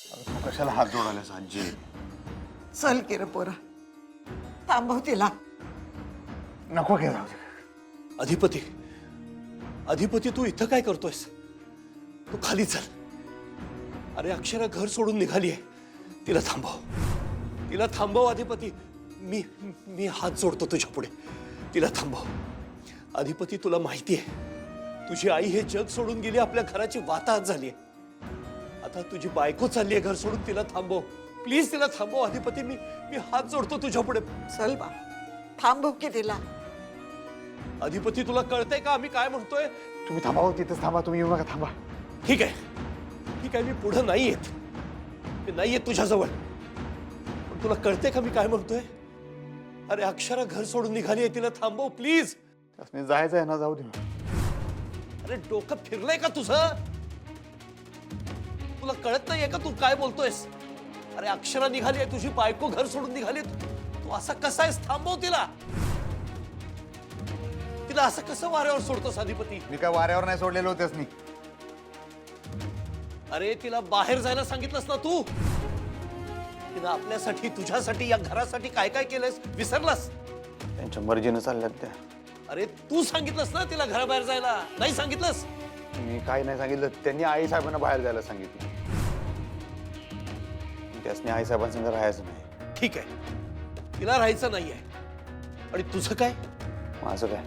तू कशाला हात जोडायलास आजी? चल की रे पोरा, थांबव तिला. नको घे जाऊ दे. अधिपती, अधिपती तू इथं काय करतोयस? तू खाली चल. अरे अक्षरा घर सोडून निघाली आहे. तिला थांबव, तिला थांबव अधिपती. मी मी हात जोडतो तुझ्या पुढे. तिला थांबव. अधिपती तुला माहिती आहे तुझी आई हे जग सोडून गेली, आपल्या घराची वाताहत झाली आहे. आता तुझी बायको चालली आहे घर सोडून. तिला थांबव प्लीज, तिला थांबव अधिपती. मी मी हात जोडतो तुझ्या पुढे. चल बा, थांबव की तिला. अधिपती तुला कळतंय का आम्ही काय म्हणतोय? तुम्ही थांबा, तिथंच थांबा. तुम्ही येऊ नका, थांबा. ठीक आहे, ठीक आहे. मी पुढे नाही येत, मी नाही येत तुझ्याजवळ. पण तुला कळतंय का मी काय म्हणतोय? अरे अक्षरा घर सोडून निघाली आहे, तिला थांबव प्लीज. त्यासनी जायचं आहे ना, जाऊ दे. अरे डोकं फिरलंय का तुझं? तुला कळत नाहीये का तू काय बोलतोयस? अरे अक्षरा निघाली आहे, तुझी बायको घर सोडून निघाली. तू असा कसा आहेस? थांबव तिला. तिला असं कसं वाऱ्यावर सोडतोस अधिपती? मी काय वाऱ्यावर नाही सोडलेलो त्यासनी. अरे तिला बाहेर जायला सांगितलंस ना तू? तिला आपल्यासाठी, तुझ्यासाठी, या घरासाठी काय काय केलंयस विसरलास? त्यांच्या मर्जीनं चालल्यात त्या. अरे तू सांगितलंस ना तिला घराबाहेर जायला, नाही सांगितलंस? मी काही नाही सांगितलं. त्यांनी आई साहेबांना बाहेर जायला सांगितलं. त्यासनी आई साहेबांसंग राहायचं नाही. ठीक आहे, तिला राहायचं नाहीये. आणि तुझं काय? माझं काय?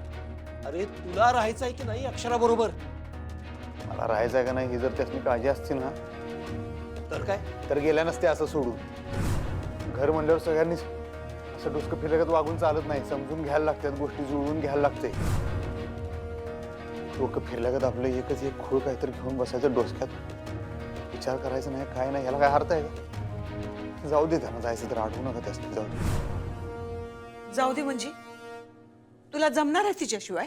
अरे तुला राहायचं आहे की नाही अक्षरा बरोबर? मला राहायचं आहे का नाही ही जर त्यासनी काळजी असतील ना, तर काय? तर गेल्या नसते असं सोडून. घर म्हणल्यावर सगळ्यांनीच असं डोसकं फिरल्यागत वागून चालत नाही. समजून घ्यायला लागतात गोष्टी, जुळवून घ्यायला लागते. डोकं फिरल्यागत आपलं एकच एक खूळ काहीतरी घेऊन बसायचं डोसक्यात. विचार करायचा नाही, काय नाही. याला काय अर्थ आहे का? जाऊ दे, त्यांना जायचं तर आठवू नका त्यासनी. जाऊ दे. जाऊ दे म्हणजे तुला जमणार आहे तिच्याशिवाय?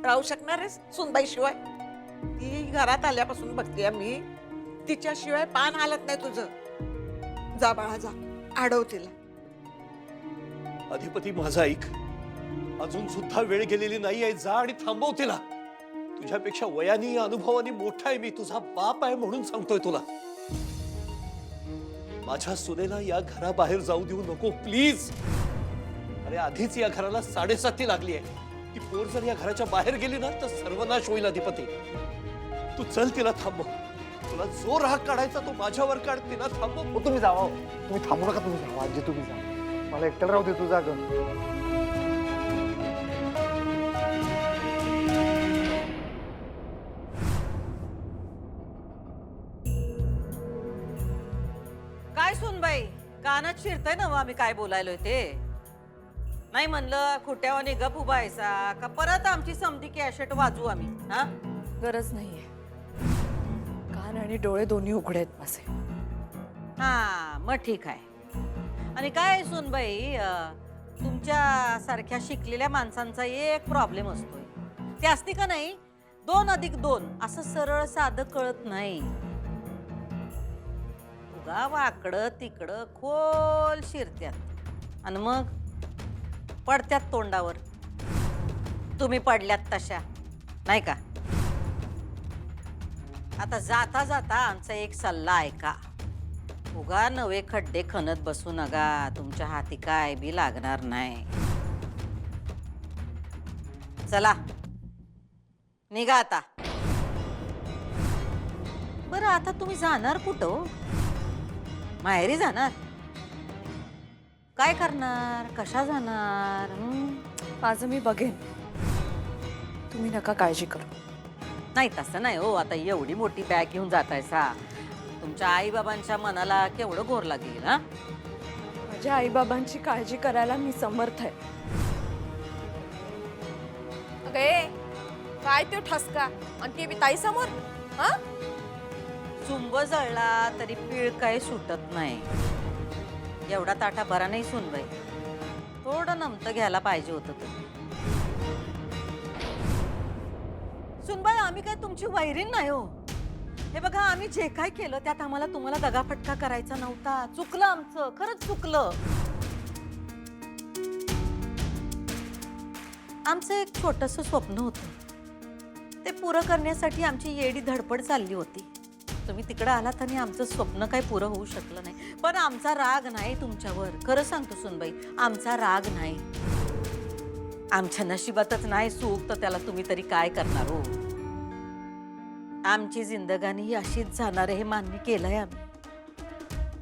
राहू शकणार आहेस सुनबाई शिवाय? ती घरात आल्यापासून बघते मी, तिच्याशिवाय पान हालत नाही तुझं. जा बाळा, जा, अडव तिला. अधिपती माझा ऐक, अजून सुद्धा वेळ गेलेली नाही आहे. जा आणि थांबव तिला. तुझ्यापेक्षा वयाने, अनुभवाने मोठा आहे मी. तुझा बाप आहे म्हणून सांगतोय तुला. माझ्या सुनेला या घराबाहेर जाऊ देऊ नको प्लीज. अरे आधीच या घराला 7:30 लागली आहे. ती पोर जर या घराच्या बाहेर गेली ना तर सर्वनाश होईल अधिपती. तू चल, तिला थांबव. तुला जो राग काढायचा तो माझ्यावर काढ. तिला थांबव. तुम्ही जावा, तुम्ही थांबू नका. तुम्ही जावा आजी, तुम्ही जा. मला एकट्याला राहू दे. तू जा गं. काय सुनबाई, कानात शिरतय ना आम्ही काय बोलायलोय ते? नाही म्हणलं खुट्यावानी गप उभायचा का परत आमची समधी कॅशेट वाजवू आम्ही? हा, गरज नाहीये. कान आणि डोळे दोन्ही उघडे आहेत माझे. हा मग ठीक आहे. आणि काय सुनबाई, तुमच्या सारख्या शिकलेल्या माणसांचा एक प्रॉब्लेम असतोय. ते असते का नाही, 2 अधिक 2 असं सरळ साधं कळत नाही. उगा वाकडं तिकडं खोल शिरत्यात आणि मग पडत्यात तोंडावर. तुम्ही पडल्यात तशा नाही का? आता जाता जाता आमचा एक सल्ला ऐका. उगा नवे खड्डे खणत बसू नका. तुमच्या हाती काय बी लागणार नाही. चला निघा आता. बरं आता तुम्ही जाणार कुठं? माहेरी जाणार? काय करणार? कशा जाणार? माझं मी बघेन. तुम्ही नका काळजी करू. नाही तसं नाही हो. आता एवढी मोठी बॅग घेऊन जातायसा, तुमच्या आई बाबांच्या मनाला केवढं घोर लागेल. हा, माझ्या आईबाबांची काळजी करायला मी समर्थ आहे. काय तो ठसका आणि ते बी ताई समोर? हा, चुंब जळला तरी पीळ काही सुटत नाही. एवढा ताटा बरा नाही सुनबाई. थोडं नमतं घ्यायला पाहिजे होतं तुम्ही. सुनबाई आम्ही काय तुमची वैरीण नाही हो. हे बघा, आम्ही जे काय केलं त्यात आम्हाला तुम्हाला दगाफटका करायचा नव्हता. चुकलं आमचं, खरंच चुकलं. आमचं एक छोटंसं स्वप्न होतं. ते पुरं करण्यासाठी आमची येडी धडपड चालली होती. तुम्ही तिकडे आलात आणि आमचं स्वप्न काही पुरं होऊ शकलं नाही. पण आमचा राग नाही तुमच्यावर, खरं सांगतो सुनबाई, आमचा राग नाही. आमच्या नशिबातच नाही सुख, तर त्याला तुम्ही तरी काय करणार हो. आमची जिंदगानी ही अशीच जाणार आहे हे मान्य केलंय आम्ही.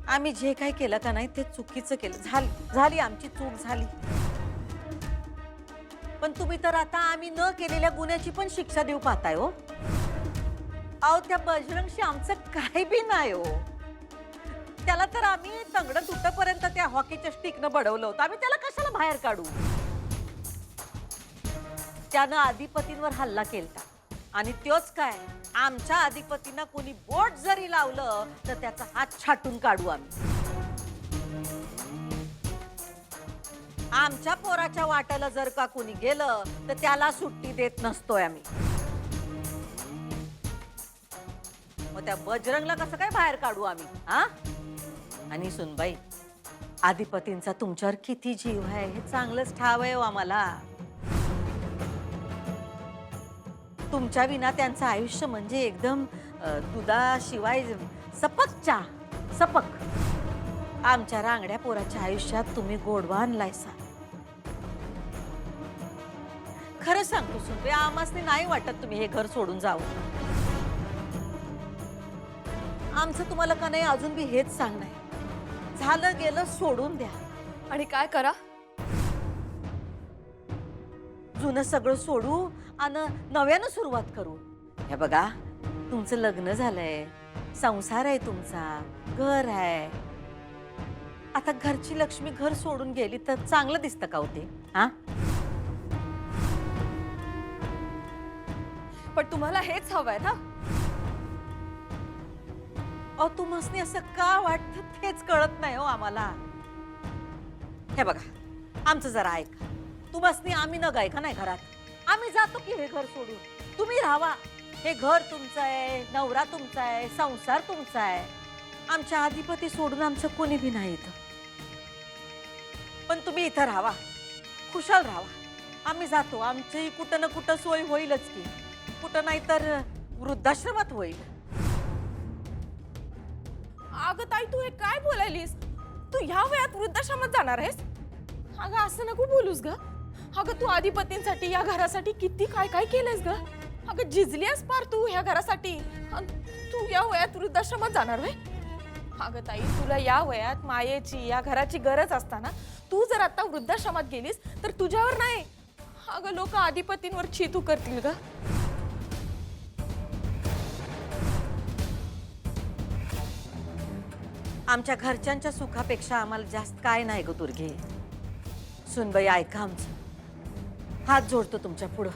आम्ही जे काही केलं का नाही ते चुकीचं केलं. झाली आमची चूक झाली. पण तुम्ही तर आता आम्ही न केलेल्या गुन्ह्याची पण शिक्षा देऊ पाहताय हो. अहो त्या बजरंगशी आमचं काही बी नाही हो. त्याला तर आम्ही तंगड तुटपर्यंत त्या हॉकीच्या स्टिकनं बडवलं होतं. आम्ही त्याला कशाला बाहेर काढू. त्यानं अधिपतींवर हल्ला केलता आणि त्योच काय, आमच्या अधिपतींना कोणी बोट जरी लावलं तर त्याचा हात छाटून काढू आम्ही. आमच्या पोराच्या वाट्याला जर का कोणी गेलं तर त्याला सुट्टी देत नसतोय आम्ही. मग त्या बजरंगला कसं काय बाहेर काढू आम्ही हा. आणि सुनबाई, अधिपतींचा तुमच्यावर किती जीव आहे हे चांगलंच ठाव आहे हो आम्हाला. तुमच्या विना त्यांचं आयुष्य म्हणजे एकदम दुधाशिवाय सपक चहा, सपक. आमच्या रांगड्या पोराच्या आयुष्यात तुम्ही गोडवा आणलायसा. खरं सांगतो सुनबाई, आम्हासनी नाही वाटत तुम्ही हे घर सोडून जावं. आमचं तुम्हाला का नाही अजून बी हेच सांगणं आहे, झालं गेलं सोडून द्या. आणि काय करा? जुनं सगळं सोडू आणि नव्यानं सुरुवात करू. हे बघा, तुमचं लग्न झालंय, संसार आहे तुमचा, घर आहे. आता घरची लक्ष्मी घर सोडून गेली तर चांगलं दिसतं का होते हा. पण तुम्हाला हेच हवंय ना? अहो तुम्हासनी असं का वाटतं तेच कळत नाही हो आम्हाला. हे बघा, आमचं जरा ऐका. तुम्हासनी आम्ही न गाय का नाही घरात. आम्ही जातो की हे घर सोडून. तुम्ही राहावा. हे घर तुमचं आहे, नवरा तुमचा आहे, संसार तुमचा आहे. आमच्या अधिपती सोडून आमचं कोणी बी नाही इथं. पण तुम्ही इथं राहावा, खुशाल राहावा. आम्ही जातो. आमची कुठं ना कुठं सोय होईलच की. कुठं नाही तर वृद्धाश्रमात होईल. अगं ताई, तू हे काय बोलायलीस? तू ह्या वयात वृद्धाश्रमात जाणार आहेस? अगं असं नको बोलूस ग. अगं तू अधिपतींसाठी, या घरासाठी किती काय काय केलंयस ग. अगं झिजलीस पार तू ह्या घरासाठी. तू या वयात वृद्धाश्रमात जाणार व्हय? अगं ताई, तुला या वयात मायेची, या घराची गरज असताना तू जर आता वृद्धाश्रमात गेलीस तर तुझ्यावर नाही, अगं लोक अधिपतींवर छितू करतील ग. आमच्या घरच्यांच्या सुखापेक्षा आम्हाला जास्त काय नाही ग दुर्गे. सुनबाई ऐका आमचं, हात जोडतो तुमच्या पुढं.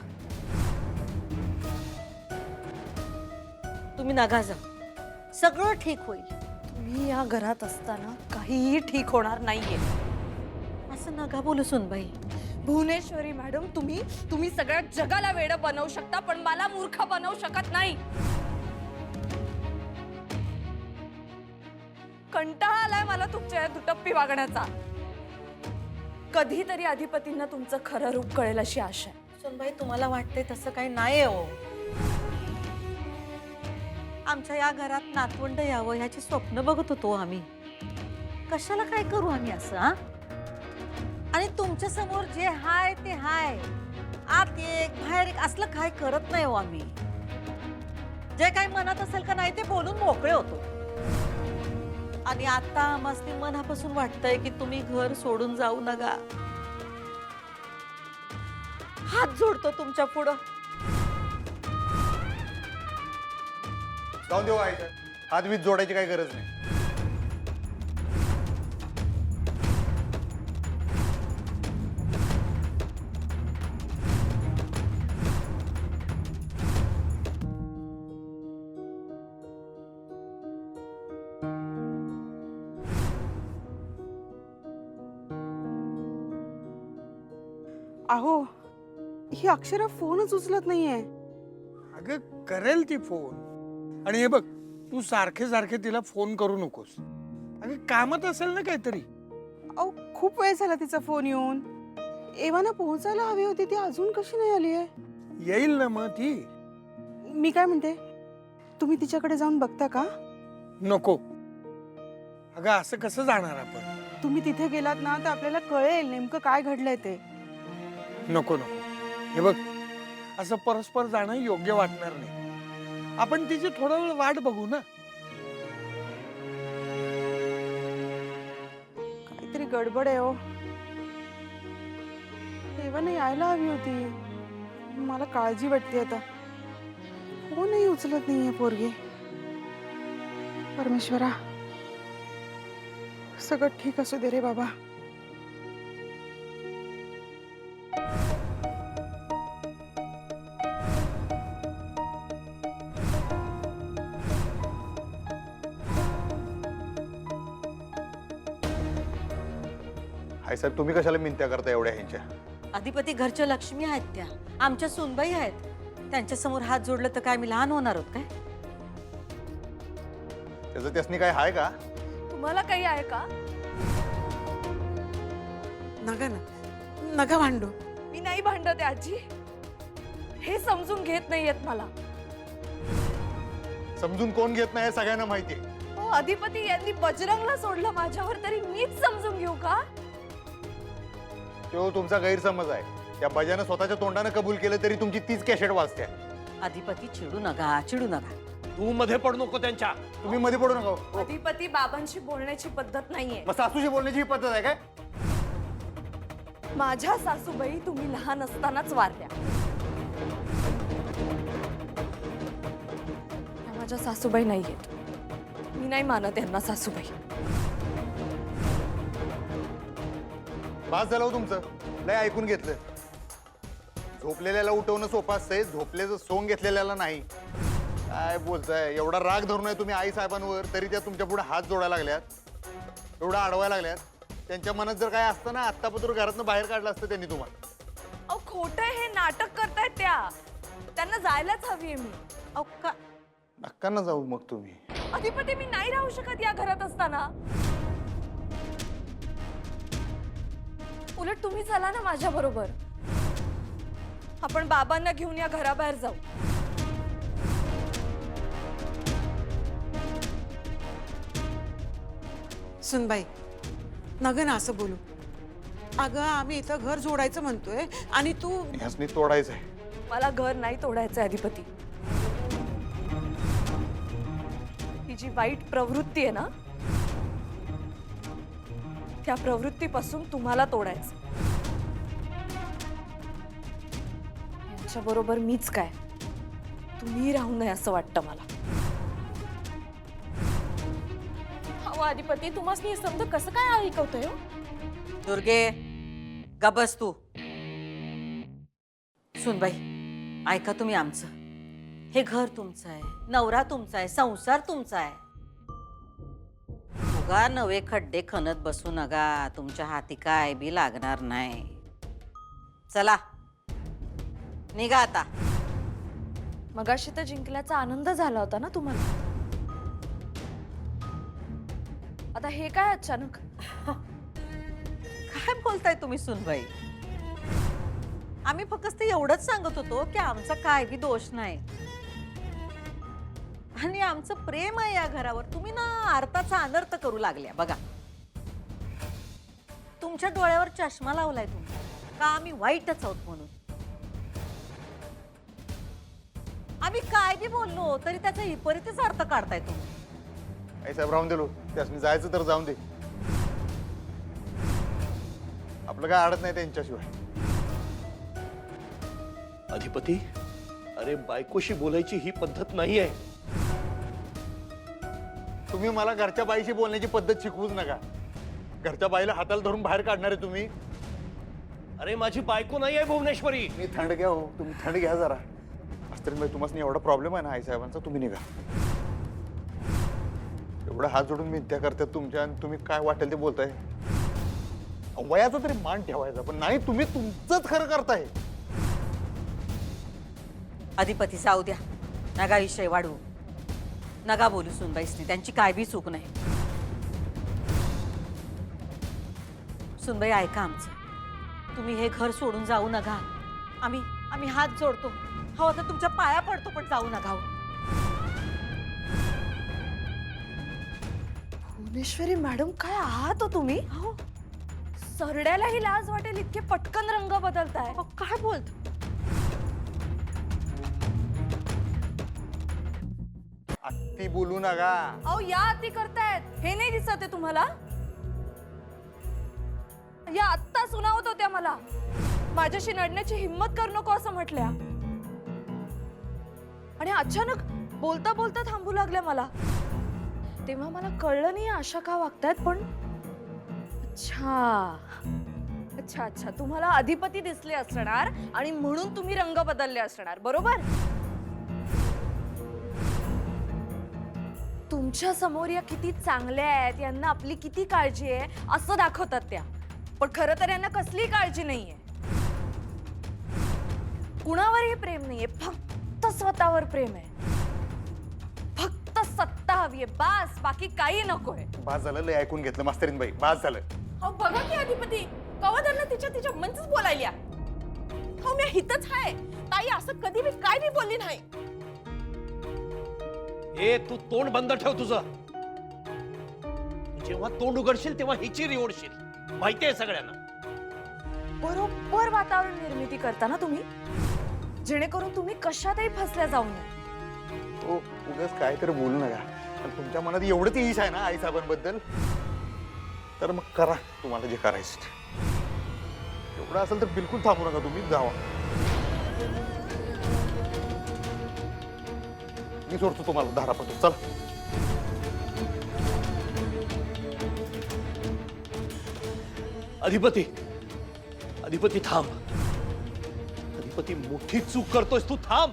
तुम्ही नका जा, सगळं ठीक होईल. तुम्ही या घरात असताना काहीही ठीक होणार नाहीये. असं नका बोलू सुनबाई. भुवनेश्वरी मॅडम, तुम्ही सगळ्या जगाला वेडं बनवू शकता, पण मला मूर्ख बनवू शकत नाही. कंटाळा आलाय मला तुमच्या दुटप्पी वागण्याचा. कधीतरी अधिपतींना तुमचं खरं रूप कळेल अशी आशा आहे. सुनबाई, तुम्हाला वाटतंय तसं काही नाही हो. आमच्या या घरात नातवंड यावं ह्याची स्वप्न बघत होतो आम्ही. कशाला काय करू आम्ही असं हा. आणि तुमच्या समोर जे हाय ते हाय, आत एक बाहेर एक असलं काय करत नाही हो आम्ही. जे काही मनात असेल का नाही ते बोलून मोकळे होतो. आणि आता आम्हाला मनापासून वाटतंय की तुम्ही घर सोडून जाऊ नका. हात जोडतो तुमच्या पुढं. जाऊन देऊ आहे, हात वीज जोडायची काही गरज नाही. अहो, ही अक्षरा फोनच उचलत नाहीये. अगं करेल ती फोन. आणि हे बघ, तू सारखे सारखे तिला फोन करू नकोस. अगं कामात असेल ना काहीतरी. अहो, खूप वेळ झाला तिचा फोन येऊन. एव्हाना पोहोचायला हवी होती, ती अजून कशी नाही आली आहे? येईल ना मग ती. मी काय म्हणते, तुम्ही तिच्याकडे जाऊन बघता का? नको. अगं असं कसं जाणार आपण? तुम्ही तिथे गेलात ना तर आपल्याला कळेल नेमकं काय घडलंय ते. नको नको. हे बघ, असं परस्पर जाणं योग्य वाटणार नाही. आपण तिची थोडा वेळ वाट बघू ना. काहीतरी गडबड आहे हो. तेव्हा यायला हवी होती. मला काळजी वाटते आता. फोनही उचलत नाहीये पोरगी. परमेश्वरा, सगळं ठीक असू दे रे बाबा. आई साहेब, तुम्ही कशाला मिनत्या करता एवढ्या ह्यांच्या? अधिपती घरच्या लक्ष्मी आहेत त्या, आमच्या सूनबाई आहेत. त्यांच्या समोर हात जोडलं तर काय मी लहान होणार आहोत काय? त्याचं त्यासनी काय आहे का? तुम्हाला काही आहे का? नका ना, नका भांडू. मी नाही भांडते आजी. हे समजून घेत नाहीयेत मला. समजून कोण घेत नाही हे सगळ्यांना माहिती आहे. हो, अधिपती यांनी बजरंगला सोडलं माझ्यावर, तरी मीच समजून घेऊ का? तो तुमचा गैरसमज आहे. त्या बजानं स्वतःच्या तोंडानं कबूल केलं तरी तुमची तीच कॅशेट वाजते. अधिपती चिडू नका, चिडू नका. तू मध्ये पडू नको त्यांच्या. तुम्ही मध्ये पडू नका हो. अधिपती बाबांशी बोलण्याची पद्धत नाहीये. मग सासूशी बोलण्याची ही पद्धत आहे काय? माझ्या सासूबाई तुम्ही लहान असतानाच वारल्या. त्या माझ्या सासूबाई नाहीयेत. मी नाही मानत यांना सासूबाई. बास झालं हो तुमचं. लय ऐकून घेतलं. झोपलेल्याला उठवणं सोपं असतंय, झोपलेलं सोंग घेतलेल्याला नाही. काय बोलताय? एवढा राग धरून आहे तुम्ही आई साहेबांवर, तरी त्या तुमच्या पुढे हात जोडायला लागल्यात, एवढा अडवायला लागल्यात. त्यांच्या मनात जर काय असतं ना, आत्तापत्र घरातनं बाहेर काढलं असतं त्यांनी तुम्हाला. अहो खोटं, हे नाटक करतायत त्या. त्यांना जायलाच हवीये मी. अहो का? नक्का ना जाऊ मग तुम्ही. अधिपती, मी नाही राहू शकत या घरात असताना. उलट तुम्ही चला ना माझ्या बरोबर. आपण बाबांना घेऊन या घराबाहेर जाऊ. सुनबाई, नग ना असं बोलू. अगं आम्ही इथं घर जोडायचं म्हणतोय आणि तू ह्यासनी तोडायचंय. मला घर नाही तोडायचं अधिपती. ही जी वाईट प्रवृत्ती आहे ना, त्या प्रवृत्तीपासून तुम्हाला तोडायचं. यांच्या बरोबर मीच काय, तुम्ही राहू नये असं वाटतं मला. अहो अधिपती, तुम्हाला समजा कसं काय ऐकवतोय? दुर्गे, गबस तू. सुनबाई, ऐका तुम्ही आमचं. हे घर तुमचं आहे, नवरा तुमचा आहे, संसार तुमचा आहे. उगा नवे खड्डे खणत बसू नका. तुमच्या हाती काय बी लागणार नाही. चला निघा आता. मगाशी तर जिंकल्याचा आनंद झाला होता ना तुम्हाला. आता हे काय अचानक? काय बोलताय तुम्ही सुनबाई? आम्ही फक्त एवढंच सांगत होतो की आमचा काय बी दोष नाही आणि आमचं प्रेम आहे या घरावर. तुम्ही ना अर्थाचा अनर्थ करू लागल्या. बघा, तुमच्या डोळ्यावर चष्मा लावलाय तुम्ही का आम्ही वाईटच आहोत म्हणून. आम्ही काय बी बोललो तरी त्याचा विपरीतच अर्थ काढताय तुम्ही. आई साहेब राहून दिलो. त्यासनी जायचं तर जाऊन दे. आपलं काय अडत नाही त्यांच्याशिवाय. अधिपती, अरे बायकोशी बोलायची ही पद्धत नाही आहे. तुम्ही मला घरच्या बाईशी बोलण्याची पद्धत शिकवूच नका. घरच्या बाईला हाताला धरून बाहेर काढणारे तुम्ही. अरे माझी बायको नाही आहे भुवनेश्वरी. मी थंड घ्या हो. तुम्ही थंड घ्या जरा. असतरी तुम्हाला एवढा प्रॉब्लेम आहे ना आई साहेबांचा, तुम्ही निघा. एवढा हात जोडून मिथ्या करतात तुमच्या आणि तुम्ही काय वाटेल ते बोलताय. वयाचा तरी मान ठेवायचा, पण नाही, तुम्ही तुमचंच खरं करताय. अधिपती जाऊ द्या. नगा विषय वाढवू. नगा बोलू सुनबाईसनी. त्यांची काय बी चूक नाही. सुनबाई ऐका आमचं. तुम्ही हे घर सोडून जाऊ नका. आम्ही हात जोडतो. हो आता तुमच्या पाया पडतो, पण जाऊ नका. भुवनेश्वरी मॅडम काय आहात हो तुम्ही सरड्यालाही लाज वाटेल इतके पटकन रंग बदलताय. काय बोलत? अति बोलू नका. अहो या अति करतायत हे नाही दिसत आहे तुम्हाला? या आत्ता सुनावत होत्या मला माझ्याशी लढण्याची हिम्मत करू नको असं म्हटल्या आणि अचानक बोलता बोलता थांबू लागल्या मला. तेव्हा मला कळलं नाही अशा का वागतायत पण अच्छा अच्छा अच्छा तुम्हाला अधिपती दिसले असणार आणि म्हणून तुम्ही रंग बदलले असणार बरोबर. तुमच्या समोर या किती चांगल्या आहेत यांना आपली किती काळजी आहे असं दाखवतात त्या पण खरं तर यांना कसली काळजी नाहीये. कुणावरही प्रेम नाहीये फक्त स्वतःवर प्रेम आहे. फक्त सत्ता हवीये बास बाकी काही नकोय. बास झालं लय ऐकून घेतलं मास्तरीन बाई बास झालं. अहो बघा की अधिपती कवा त्यांना तिच्या मनच बोलायल्या. हो मी हितच आहे ताई असं कधी मी काय बी बोलली नाही. ए तू तोंड बंद ठेव तुझं. जेव्हा तोंड उघडशील तेव्हा हिची रिओडशील. माहिती आहे सगळ्यांना. बरोबर वातावरण निर्मिती करता ना तुम्ही जेणेकरून तुम्ही कशातही फसल्या जाऊ नये. तो उगाच काय तर बोलू नका. आणि तुमच्या मनात एवढंच ईश आहे ना आई साहेबांबद्दल तर मग करा तुम्हाला जे करायचं ते. एवढं असेल तर बिलकुल थांबू नका तुम्ही जावा. मी सोडतो तुम्हाला धारापटू चला. अधिपती अधिपती थांब. अधिपती मोठी चूक करतोयस तू. थांब.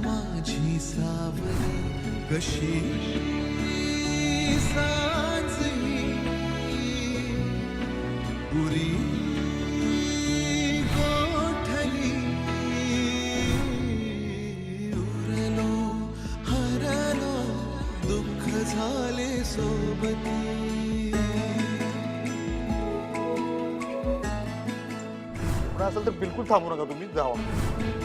माझी सावली कशी सांजली पुरी गोठली उरलो हरलो दुःख झाले सोबती एवढं असेल तर बिलकुल थांबू नका तुम्ही जावा.